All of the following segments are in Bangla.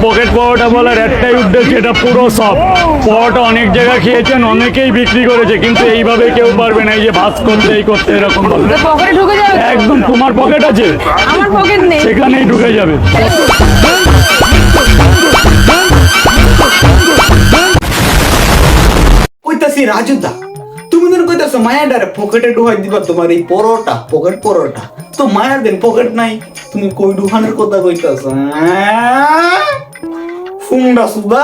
পকেট পরোটা বলার একটাই উদ্দেশ্য, এটা পুরো সব পরোটা অনেক জায়গায় খেয়েছেন, অনেকেই বিক্রি করেছে, কিন্তু এইভাবে কেউ পারবে না। এই যে ভাজ করতে এই করতে এরকম পকেটে ঢুকে যাবে। একদম তোমার পকেট আছে, আমার পকেট নেই। সেখানেই ঢুকে যাবে। কইতাছি রাজুদা, তুমি দিন কইতাছো মায়াডারে পকেটে ঢুকাই দিবা তোমার এই পরোটা, পকেট পরোটা তো মায়ার দিন পকেট নাই, তুমি কই ঢুকানোর কথা কইতাছো? ফুংডা সুদা।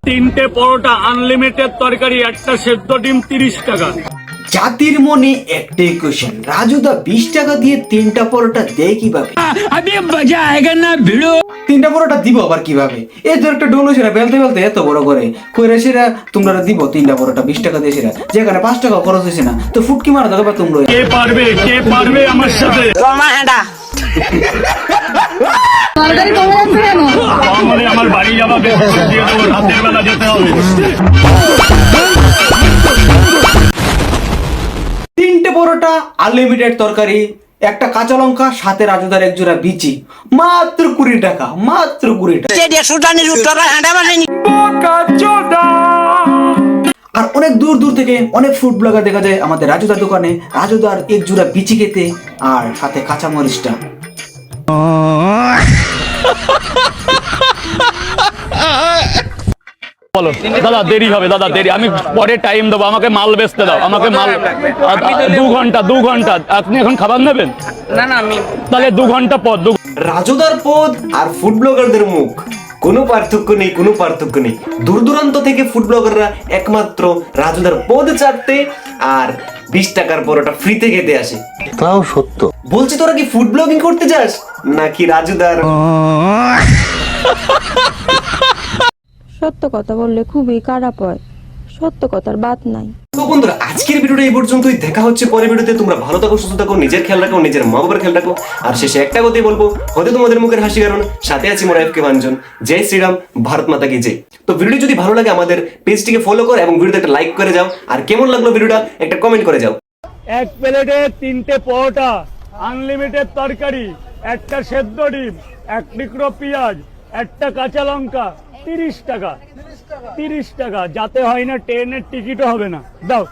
তিনটে পরোটা, আনলিমিটেড তরকারি, একটা সেদ্ধ ডিম 30 টাকা। জাতির মনে একটাই কোশ্চেন, রাজুদা 20 টাকা দিয়ে তিনটা পরোটা দেয় কিভাবে? তিনটা পরোটা দিব আবার কিভাবে? এই তো একটা ডোলো সেরা বেলতে বেলতে এত বড় করে কইরা সেরা তোমরা দিব তিনটা পরোটা 20 টাকা দিয়ে সেরা, যেখানে 5 টাকা খরচ হয়েছে না, তো ফুটকি মারা দেবে তোমরা। কে পারবে আমার সাথে? তরকারি কমে যাচ্ছে কেন? তাহলে আমার বাড়ি যাওয়া দিয়ে দেবো, রাতের বেলা যেতে হবে। তিনটে পরোটা, আনলিমিটেড তরকারি, একটা কাঁচা লঙ্কা, সাথে রাজুদার এক জোড়া বিচি, মাত্র 20 টাকা, মাত্র 20 টাকা। আর অনেক দূর দূর থেকে অনেক ফুড ব্লগার দেখা যায় আমাদের রাজুদার দোকানে রাজুদার এক জোড়া বিচি খেতে, আর সাথে কাঁচা মরিচটা। বলো দাদা, দেরি হবে দাদা, দেরি, আমি পরে টাইম দেবো, আমাকে মাল বেচতে দাও, আমাকে মাল 2 ঘন্টা। আপনি এখন খাবার নেবেন? না আমি তাহলে 2 ঘন্টা পর। রাজুদার পদ আর ফুড ব্লগারদের মুখ, কোনো পার্থক্য নেই, কোনো পার্থক্য নেই। দূর দূরান্ত থেকে ফুড ব্লগাররা একমাত্র রাজুদার পদ চাটতে আর 20 টাকার পরোটা ফ্রিতে খেতে আসে। তাও সত্য। বলছি, তোরা কি ফুড ব্লগিং করতে যাস নাকি রাজুদার? সত্য কথা বললে খুবই খারাপ হয়, সত্য কথার বাদ নাই। তো বন্ধুরা, আজকের ভিডিওটা এই পর্যন্তই। দেখা হচ্ছে পরের ভিডিওতে। তোমরা ভালো থাকো, সুস্থ থাকো, নিজের খেয়াল রাখো, নিজের মা বাবার খেয়াল রাখো। আর শেষে একটা কথাই বলবো, হয়তো তোমাদের মুখের হাসি কারণ সাথে আছি মোরা এফকে ভাঞ্জন। জয় শ্রীরাম, ভারত মাতা কি জয়। তো ভিডিও যদি ভালো লাগে আমাদের পেজটিকে ফলো করো এবং ভিডিওতে একটা লাইক করে যাও। আর কেমন লাগলো ভিডিওটা একটা কমেন্ট করে যাও। এক প্লেটে 3টে পরোটা, আনলিমিটেড তরকারি, একটা সেদ্ধ ডিম, 1 টুকরো পেঁয়াজ, একটা কাঁচা লঙ্কা, 30 টাকা। 30 টাকা, যাতে হয় না ট্রেনের টিকিটও হবে না। দাও।